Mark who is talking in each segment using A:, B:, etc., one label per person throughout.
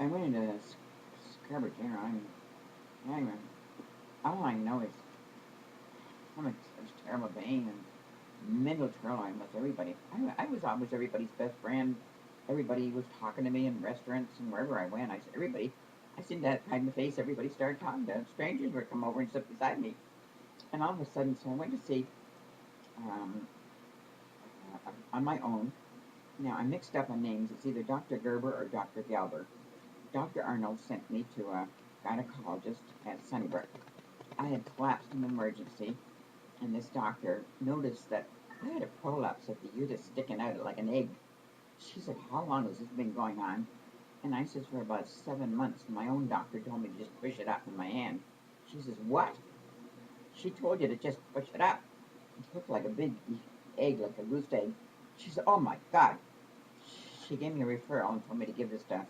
A: I went into Scarborough General. Anyway, all I know is I'm in such terrible pain and mental turmoil with everybody. I was always everybody's best friend. Everybody was talking to me in restaurants and wherever I went. I said, everybody, I seemed to hide my face. Everybody started talking to strangers would come over and sit beside me. And all of a sudden, so I went to see um, on my own. Now, I'm mixed up on names. It's either Dr. Gerber or Dr. Galber. Dr. Arnold sent me to a gynecologist at Sunnybrook. I had collapsed in emergency, and this doctor noticed that I had a prolapse of the uterus sticking out like an egg. She said, how long has this been going on? And I said, for about 7 months. My own doctor told me to just push it up in my hand. She says, what? She told you to just push it up. It looked like a big egg, like a goose egg. She said, oh my God. She gave me a referral and told me to give this to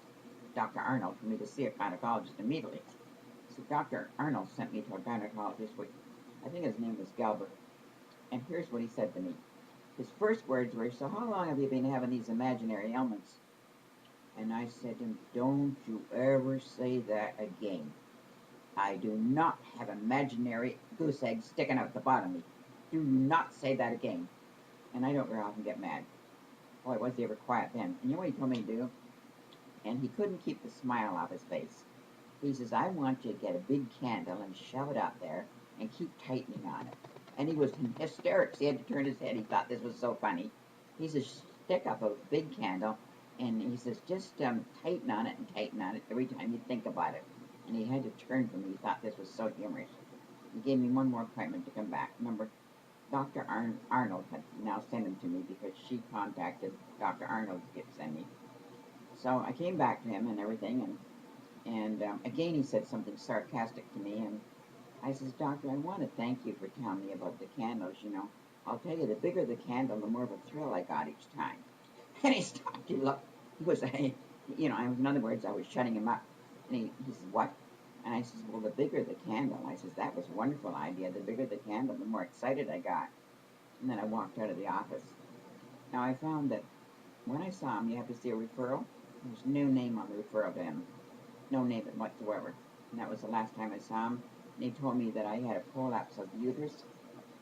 A: Dr. Arnold for me to see a gynecologist immediately. So Dr. Arnold sent me to a gynecologist, which I think his name was Galbert. And here's what he said to me. His first words were, so how long have you been having these imaginary ailments? And I said to him, don't you ever say that again. I do not have imaginary goose eggs sticking out the bottom of me. Do not say that again. And I don't very often get mad. Boy, was he ever quiet then. And you know what he told me to do? And he couldn't keep the smile off his face. He says, I want you to get a big candle and shove it up there and keep tightening on it. And he was in hysterics. He had to turn his head. He thought this was so funny. He says, stick up a big candle, and he says, just tighten on it and tighten on it every time you think about it. And he had to turn from me. He thought this was so humorous. He gave me one more appointment to come back. Remember, Dr. Arnold had now sent him to me because she contacted Dr. Arnold to send me. So I came back to him and everything, and again he said something sarcastic to me, and I says, Doctor, I want to thank you for telling me about the candles, you know. I'll tell you, the bigger the candle, the more of a thrill I got each time. And he stopped, he looked, he was, you know, in other words, I was shutting him up. And he says, what? And I says, well, the bigger the candle. I says, that was a wonderful idea. The bigger the candle, the more excited I got. And then I walked out of the office. Now, I found that when I saw him, you have to see a referral. There's no name on the referral to him. No name whatsoever. And that was the last time I saw him. And he told me that I had a prolapse of the uterus.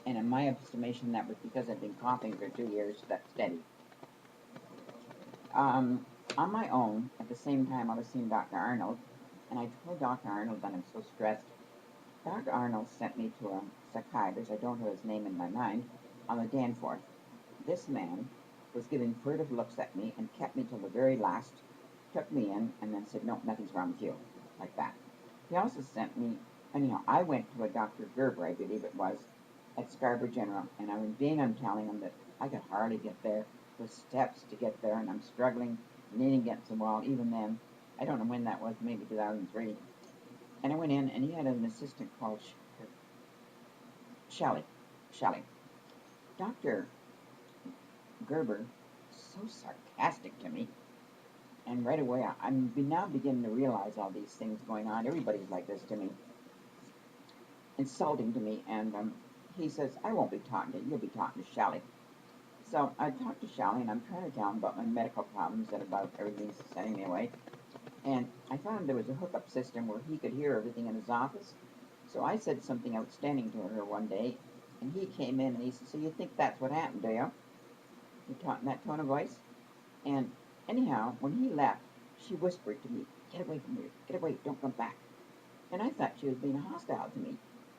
A: And in my estimation, that was because I'd been coughing for 2 years, that steady. On my own, at the same time, I was seeing Dr. Arnold. And I told Dr. Arnold that I'm so stressed. Dr. Arnold sent me to a psychiatrist, I don't have his name in my mind, on the Danforth. This man was giving furtive looks at me and kept me till the very last, took me in, and then said, no, nothing's wrong with you, like that. He also sent me, anyhow, I went to a Dr. Gerber, I believe it was, at Scarborough General, and I'm telling him that I could hardly get there, the steps to get there, and I'm struggling, leaning against the wall, even then. I don't know when that was, maybe 2003. And I went in, and he had an assistant called Shelley. Dr. Gerber, so sarcastic to me. And right away, I'm now beginning to realize all these things going on. Everybody's like this to me. Insulting to me. And he says, I won't be talking to you. You'll be talking to Shelley. So I talked to Shelley, and I'm trying to tell him about my medical problems and about everything's sending me away. And I found there was a hookup system where he could hear everything in his office. So I said something outstanding to her one day, and he came in and he said, so you think that's what happened, do you? He talked in that tone of voice. And anyhow, when he left, she whispered to me, get away from me, get away, don't come back. And I thought she was being hostile to me,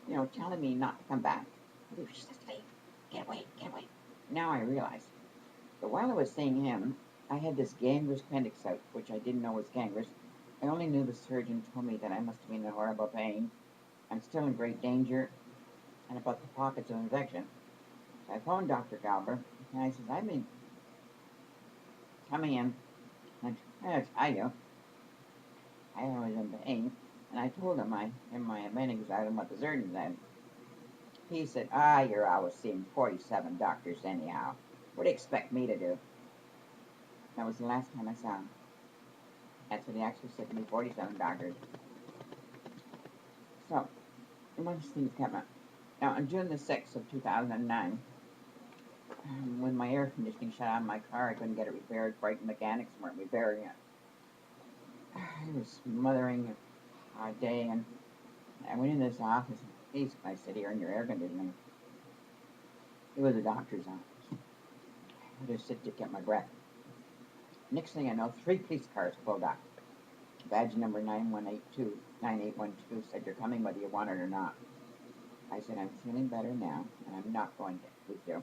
A: you know, telling me not to come back. She says, leave, get away, get away. Now I realize. But while I was seeing him, I had this gangrenous appendix out, which I didn't know was gangrenous. I only knew the surgeon told me that I must have been in horrible pain. I'm still in great danger, and about the pockets of infection. So I phoned Dr. Galber, and I said, I've been coming in, and I tell you, I was in pain, and I told him my appendix out and what the surgeon said. He said, you're always seeing 47 doctors anyhow. What do you expect me to do? That was the last time I saw him. That's what he actually said to me, 47 doctors. So, one of these things came up. Now, on June the 6th of 2009, when my air conditioning shut out in my car, I couldn't get it repaired. Brighton mechanics weren't repairing it. I was smothering a day, and I went in this office, and please, I said, "Here in your air conditioning." It was a doctor's office. I just sit to get my breath. Next thing I know, 3 police cars pulled up. Badge number 9812 said, "You're coming whether you want it or not." I said, "I'm feeling better now, and I'm not going to with you."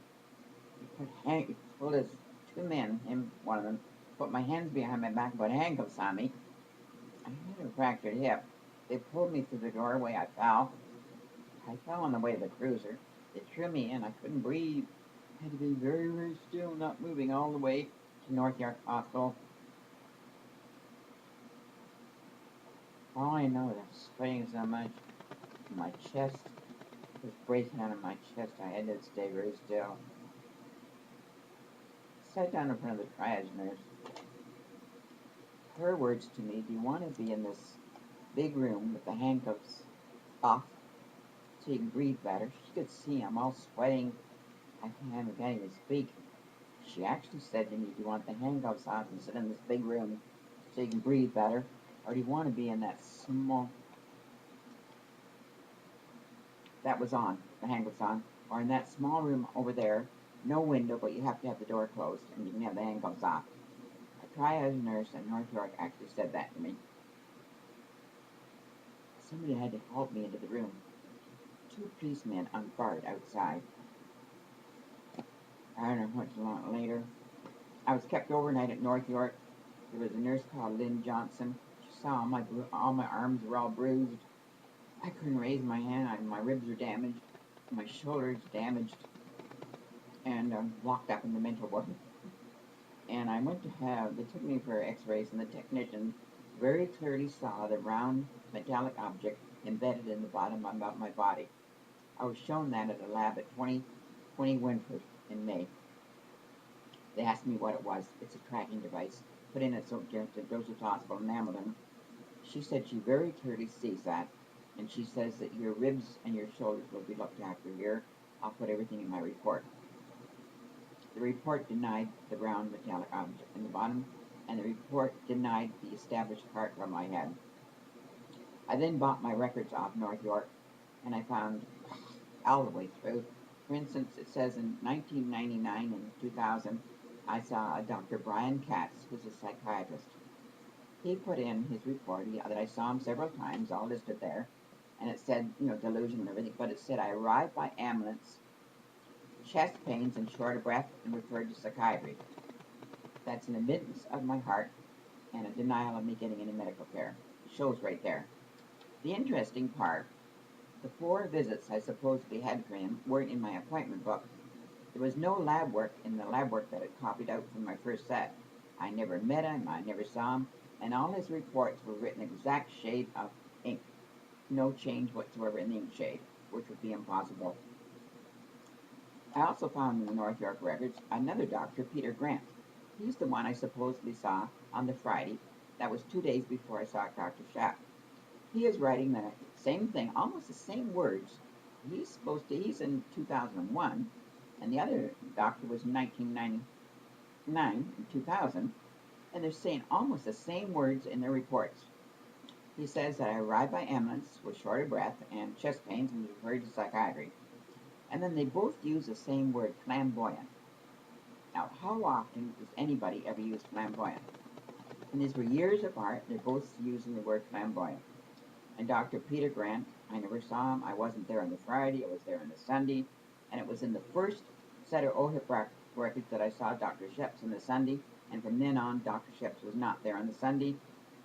A: He pulled his 2 men, one of them, put my hands behind my back, put handcuffs on me. I had a fractured hip. They pulled me through the doorway. I fell. On the way to the cruiser. They threw me in. I couldn't breathe. I had to be very, very still, not moving, all the way to North York Hospital. All I know is I was sweating so much. My chest was breaking out of my chest. I had to stay very still. I sat down in front of the triage nurse. Her words to me, "Do you want to be in this big room with the handcuffs off so you can breathe better?" She could see I'm all sweating. I can't even speak. She actually said to me, "Do you want the handcuffs off and sit in this big room so you can breathe better? Or do you want to be in that small..." That was on, the handcuffs on. "Or in that small room over there, no window, but you have to have the door closed, and you can have the handcuffs off." A triage nurse in North York actually said that to me. Somebody had to help me into the room. 2 policemen on guard outside. I don't know much long later. I was kept overnight at North York. There was a nurse called Lynn Johnson. She saw all my arms were all bruised. I couldn't raise my hand. My ribs were damaged. My shoulders damaged. And locked up in the mental ward. And I went to they took me for x-rays, and the technician very clearly saw the round metallic object embedded in the bottom of my body. I was shown that at a lab at 2020 Winford in May. They asked me what it was. It's a tracking device put in at St. Joseph's Hospital in Hamilton. She said she very clearly sees that, and she says that your ribs and your shoulders will be looked after here. I'll put everything in my report. The report denied the round metallic object in the bottom, and the report denied the established heart from my head. I then bought my records off North York, and I found all the way through. For instance, it says in 1999 and 2000, I saw a Dr. Brian Katz, who's a psychiatrist. He put in his report that I saw him several times, all listed there, and it said, delusion and everything, but it said I arrived by ambulance, chest pains and short of breath, and referred to psychiatry. That's an admittance of my heart and a denial of me getting any medical care. It shows right there. The interesting part, the 4 visits I supposedly had for him weren't in my appointment book. There was no lab work in the lab work that I copied out from my first set. I never met him, I never saw him, and all his reports were written exact shade of ink. No change whatsoever in the ink shade, which would be impossible. I also found in the North York records another doctor, Peter Grant. He's the one I supposedly saw on the Friday. That was 2 days before I saw Dr. Schapp. He is writing the same thing, almost the same words. He's in 2001, and the other doctor was in 1999 and 2000, and they're saying almost the same words in their reports. He says that I arrived by ambulance with short of breath and chest pains and was referred to psychiatry. And then they both use the same word, flamboyant. Now, how often does anybody ever use flamboyant? And these were years apart. They're both using the word flamboyant. And Dr. Peter Grant, I never saw him. I wasn't there on the Friday. I was there on the Sunday. And it was in the first set of OHIP records that I saw Dr. Sheps on the Sunday. And from then on, Dr. Sheps was not there on the Sunday.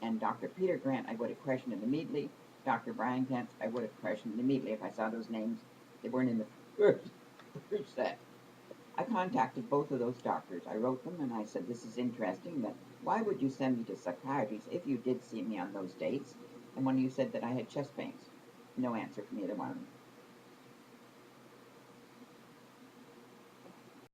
A: And Dr. Peter Grant, I would have questioned him immediately. Dr. Brian Kent, I would have questioned him immediately if I saw those names. They weren't in the first set. I contacted both of those doctors. I wrote them and I said, "This is interesting, but why would you send me to psychiatrists if you did see me on those dates? And when you said that I had chest pains?" No answer from either one of them.